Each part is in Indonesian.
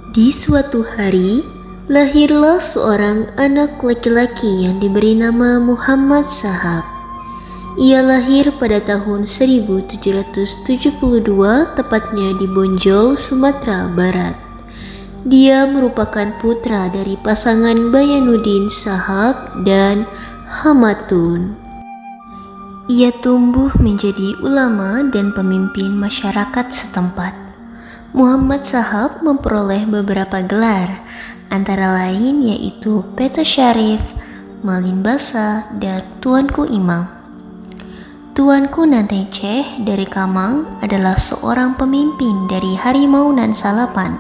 Di suatu hari, lahirlah seorang anak laki-laki yang diberi nama Muhammad Shahab. Ia lahir pada tahun 1772, tepatnya di Bonjol, Sumatera Barat. Dia merupakan putra dari pasangan Bayanuddin Shahab dan Hamatun. Ia tumbuh menjadi ulama dan pemimpin masyarakat setempat. Muhammad Shahab memperoleh beberapa gelar, antara lain yaitu Peta Syarif, Malin Basa, dan Tuanku Imam. Tuanku Nan Receh dari Kamang adalah seorang pemimpin dari Harimau Nan Salapan,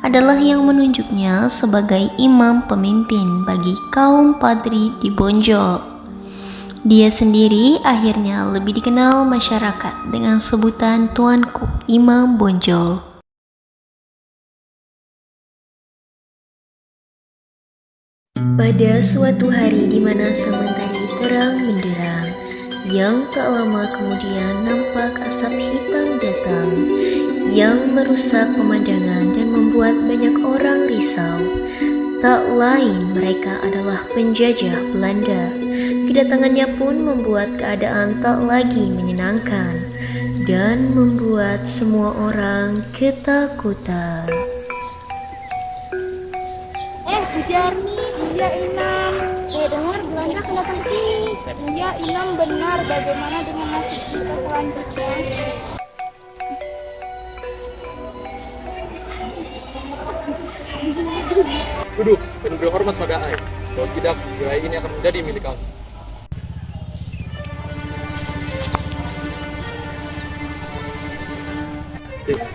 adalah yang menunjuknya sebagai imam pemimpin bagi kaum Padri di Bonjol. Dia sendiri akhirnya lebih dikenal masyarakat dengan sebutan Tuanku Imam Bonjol. Pada suatu hari di mana sang mentari terang benderang, yang tak lama kemudian nampak asap hitam datang yang merusak pemandangan dan membuat banyak orang risau. Tak lain mereka adalah penjajah Belanda. Kedatangannya pun membuat keadaan tak lagi menyenangkan dan membuat semua orang ketakutan. Bujarni, iya Inam. Saya dengar Belanda akan datang ke sini. Iya Inam, benar. Bagaimana dengan nasib kita selanjutnya? Duduk dan berhormat pada Ai. Kalau tidak, wilayah ini akan menjadi milik kamu.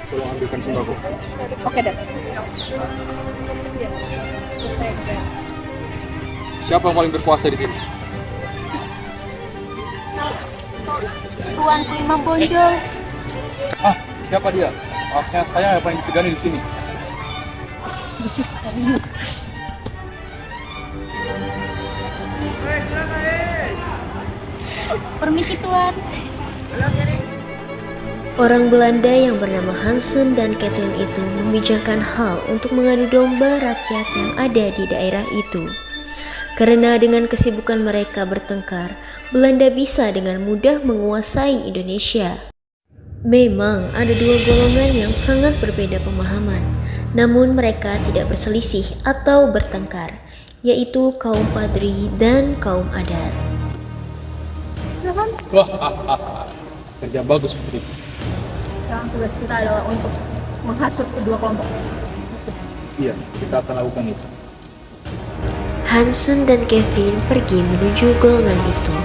Tolong ambilkan sembako. Oke, Dan. Siapa yang paling berkuasa di sini? Tuanku Imam Bonjol. Siapa dia? Maafnya saya yang paling disegani di sini. Permisi Tuan. Orang Belanda yang bernama Hansen dan Catherine itu membicarakan hal untuk mengadu domba rakyat yang ada di daerah itu. Karena dengan kesibukan mereka bertengkar, Belanda bisa dengan mudah menguasai Indonesia. Memang ada dua golongan yang sangat berbeda pemahaman, namun mereka tidak berselisih atau bertengkar, yaitu kaum Padri dan kaum adat. Kerja bagus Putri. Sekarang tugas kita adalah untuk menghasut kedua kelompok. Iya, kita akan lakukan itu. Hansen dan Kevin pergi menuju golongan itu,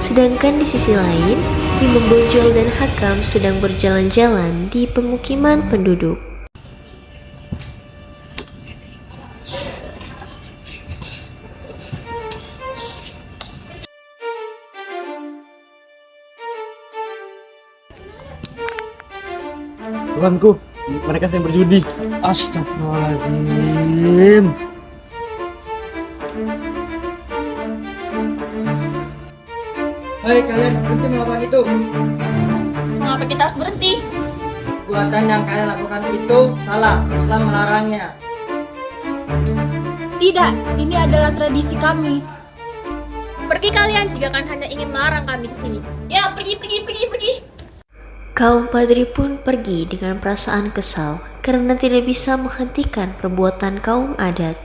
sedangkan di sisi lain, Imam Bonjol dan Hakam sedang berjalan-jalan di pemukiman penduduk. Tuanku, mereka sedang berjudi. Astagfirullahaladzim. Hai kalian, berhenti melakukan itu. Mengapa kita harus berhenti? Perbuatan yang kalian lakukan itu salah. Islam melarangnya. Tidak, ini adalah tradisi kami. Pergi kalian jika kan hanya ingin melarang kami di sini. Ya, pergi. Kaum Padri pun pergi dengan perasaan kesal karena tidak bisa menghentikan perbuatan kaum adat.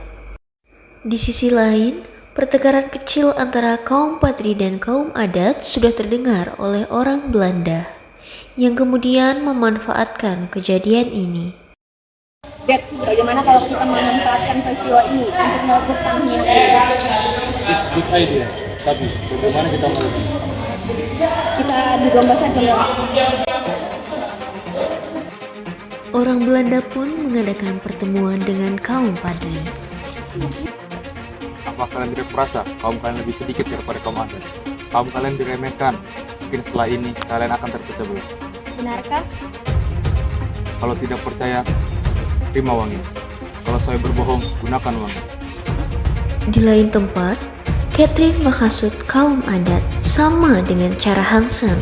Di sisi lain, pertengkaran kecil antara kaum Padri dan kaum adat sudah terdengar oleh orang Belanda, yang kemudian memanfaatkan kejadian ini. Dad, bagaimana kalau kita memanfaatkan peristiwa ini untuk merebut tanahnya? It's good idea. Tapi bagaimana kita melakukan? Kita adu domba saja. Orang Belanda pun mengadakan pertemuan dengan kaum Padri. Apa kalian tidak merasa kaum kalian lebih sedikit daripada kaum adat? Kaum kalian diremehkan. Mungkin setelah ini kalian akan terpecah belah. Benarkah? Kalau tidak percaya, terima uangnya. Kalau saya berbohong, gunakan uangnya. Di lain tempat, Catherine menghasut kaum adat sama dengan cara Hansen.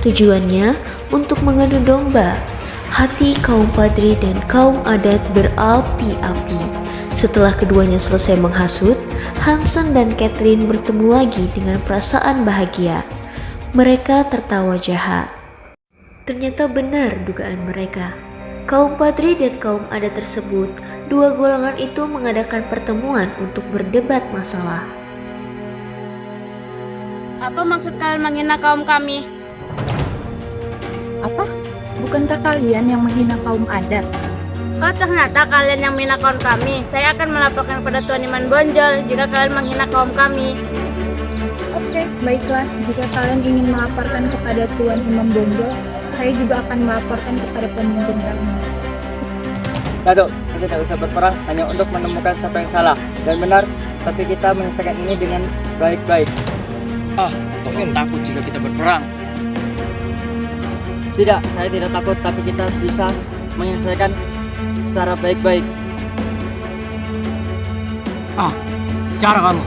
Tujuannya untuk mengadu domba. Hati kaum Padri dan kaum adat berapi-api. Setelah keduanya selesai menghasut, Hansen dan Catherine bertemu lagi dengan perasaan bahagia. Mereka tertawa jahat. Ternyata benar dugaan mereka. Kaum Padri dan kaum adat tersebut, dua golongan itu mengadakan pertemuan untuk berdebat masalah. Apa maksud kalian menghina kaum kami? Apa? Bukankah kalian yang menghina kaum adat? Kalau ternyata kalian yang menghina kaum kami, saya akan melaporkan kepada Tuan Iman Bonjol jika kalian menghina kaum kami. Oke, baiklah. Jika kalian ingin melaporkan kepada Tuan Imam Bonjol, saya juga akan melaporkan kepada pemimpin kami. Datuk, kita tidak usah berperang hanya untuk menemukan siapa yang salah dan benar, tapi kita menyelesaikan ini dengan baik-baik. Kalian takut jika kita berperang? Tidak, saya tidak takut, tapi kita bisa menyelesaikan secara baik-baik. Cara kamu.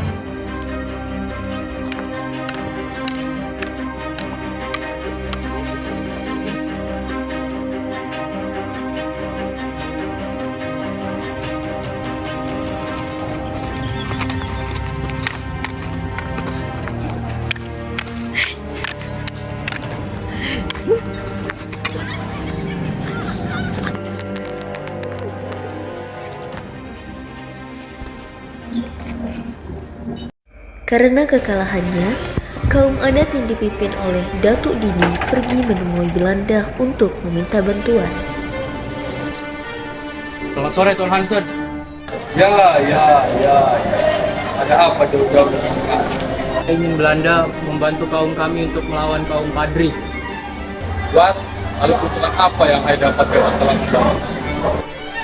Karena kekalahannya, kaum adat yang dipimpin oleh Datuk Didi pergi menemui Belanda untuk meminta bantuan. Selamat sore Tuan Hansen. Ya. Ada apa jauh-jauh dengan kami? Ingin Belanda membantu kaum kami untuk melawan kaum Padri. Buat, lalu keuntungan apa yang saya dapatkan setelah membantu?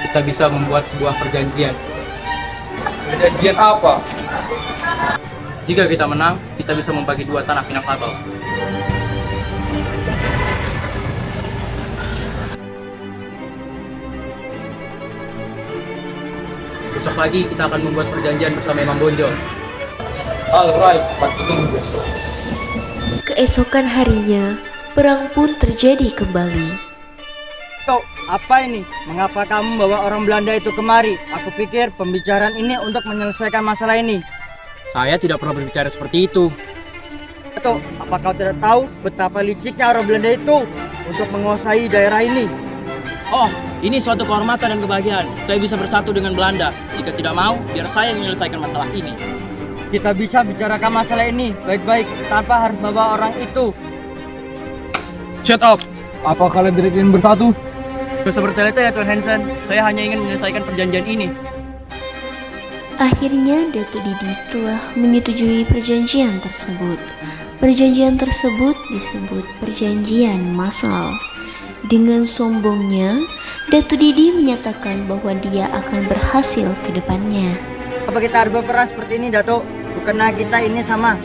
Kita bisa membuat sebuah perjanjian. Perjanjian apa? Jika kita menang, kita bisa membagi 2 tanah Minangkabau. Besok pagi kita akan membuat perjanjian bersama Imam Bonjol. Alright, kita tunggu besok. Keesokan harinya, perang pun terjadi kembali. Datuk, apa ini? Mengapa kamu membawa orang Belanda itu kemari? Aku pikir pembicaraan ini untuk menyelesaikan masalah ini. Saya tidak pernah berbicara seperti itu. Datuk, apa kau tidak tahu betapa liciknya orang Belanda itu untuk menguasai daerah ini? Oh, ini suatu kehormatan dan kebahagiaan. Saya bisa bersatu dengan Belanda. Jika tidak mau, biar saya yang menyelesaikan masalah ini. Kita bisa bicarakan masalah ini baik-baik tanpa harus bawa orang itu. Shut up. Apa kalian tidak ingin bersatu? Gak bertele-tele Tuan Hansen. Saya hanya ingin menyelesaikan perjanjian ini. Akhirnya Datuk Didi telah menyetujui perjanjian tersebut. Perjanjian tersebut disebut perjanjian massal. Dengan sombongnya, Datuk Didi menyatakan bahwa dia akan berhasil ke depannya. Apa kita harus berperang seperti ini, Datuk? Bukannya kita ini sama?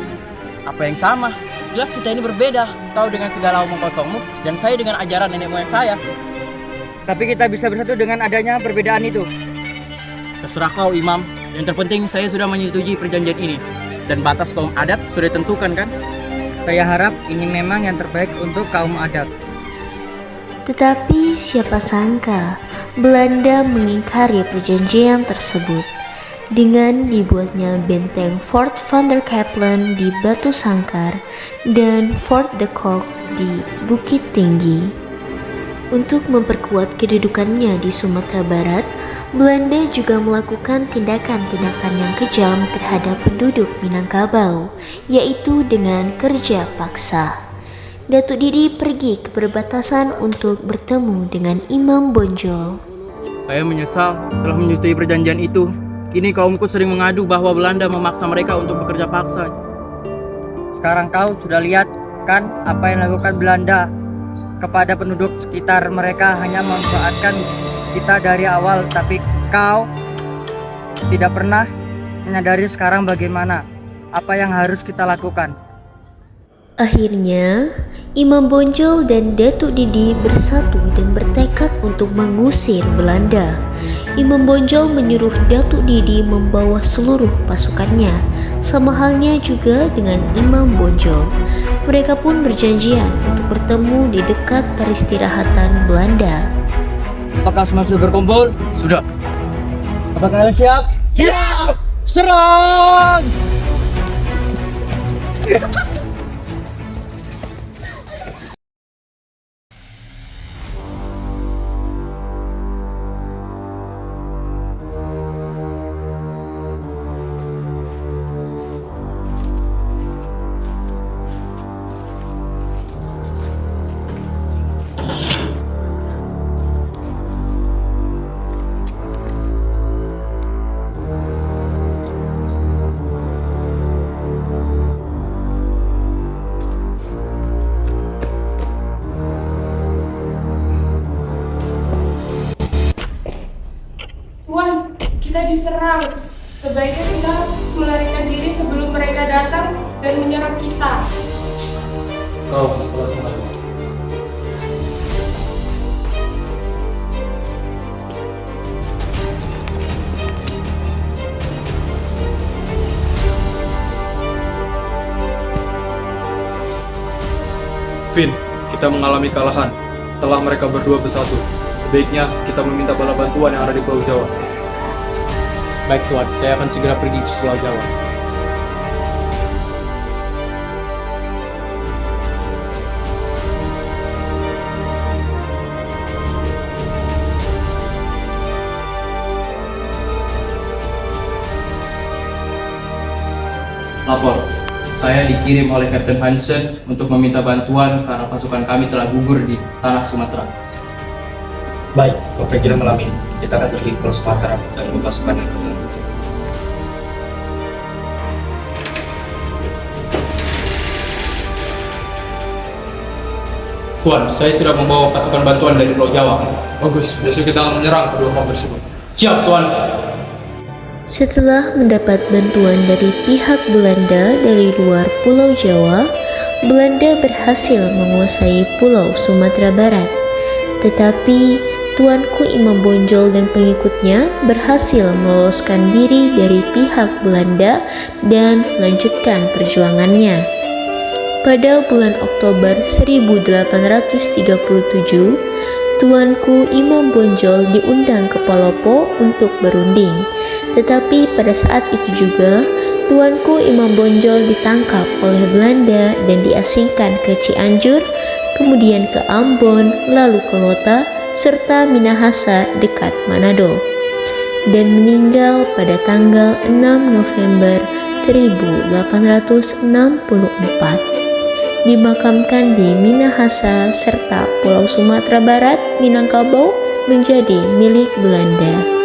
Apa yang sama? Jelas kita ini berbeda. Kau dengan segala omong kosongmu, dan saya dengan ajaran nenek moyang saya. Tapi kita bisa bersatu dengan adanya perbedaan itu. Terserah kau, Imam. Yang terpenting saya sudah menyetujui perjanjian ini. Dan batas kaum adat sudah ditentukan kan? Saya harap ini memang yang terbaik untuk kaum adat. Tetapi siapa sangka Belanda mengingkari perjanjian tersebut dengan dibuatnya benteng Fort Van der Kapellen di Batu Sangkar dan Fort de Kock di Bukit Tinggi. Untuk memperkuat kedudukannya di Sumatera Barat, Belanda juga melakukan tindakan-tindakan yang kejam terhadap penduduk Minangkabau, yaitu dengan kerja paksa. Datuk Didi pergi ke perbatasan untuk bertemu dengan Imam Bonjol. Saya menyesal telah menyetujui perjanjian itu. Kini kaumku sering mengadu bahwa Belanda memaksa mereka untuk bekerja paksa. Sekarang kau sudah lihat kan apa yang dilakukan Belanda kepada penduduk sekitar. Mereka hanya memanfaatkan kita dari awal, tapi kau tidak pernah menyadari sekarang bagaimana apa yang harus kita lakukan. Akhirnya, Imam Bonjol dan Datuk Didi bersatu dan bertekad untuk mengusir Belanda. Imam Bonjol menyuruh Datuk Didi membawa seluruh pasukannya, sama halnya juga dengan Imam Bonjol. Mereka pun berjanjian untuk bertemu di dekat peristirahatan Belanda. Apakah semua sudah berkumpul? Sudah. Apakah kalian siap? Siap! Serang! Tuan, kita diserang. Sebaiknya kita melarikan diri sebelum mereka datang dan menyerang kita. Kau langsung aja. Vin, kita mengalami kalahan. Setelah mereka berdua bersatu, sebaiknya kita meminta bala bantuan yang ada di Pulau Jawa. Baik Tuan, saya akan segera pergi ke Pulau Jawa. Lapor, saya dikirim oleh Kapten Hansen untuk meminta bantuan karena pasukan kami telah gugur di tanah Sumatera. Baik, kau pergilah malam ini. Kita akan pergi ke Pulau Sumatera dan pasukan yang ketemu. Tuan, saya sudah membawa pasukan bantuan dari Pulau Jawa. Bagus, besok kita akan menyerang kedua kelompok tersebut. Siap, Tuan. Setelah mendapat bantuan dari pihak Belanda dari luar Pulau Jawa, Belanda berhasil menguasai Pulau Sumatera Barat. Tetapi Tuanku Imam Bonjol dan pengikutnya berhasil meloloskan diri dari pihak Belanda dan melanjutkan perjuangannya. Pada bulan Oktober 1837, Tuanku Imam Bonjol diundang ke Palopo untuk berunding. Tetapi pada saat itu juga, Tuanku Imam Bonjol ditangkap oleh Belanda dan diasingkan ke Cianjur, kemudian ke Ambon, lalu ke Lota, serta Minahasa dekat Manado, dan meninggal pada tanggal 6 November 1864. Dimakamkan di Minahasa serta Pulau Sumatera Barat, Minangkabau menjadi milik Belanda.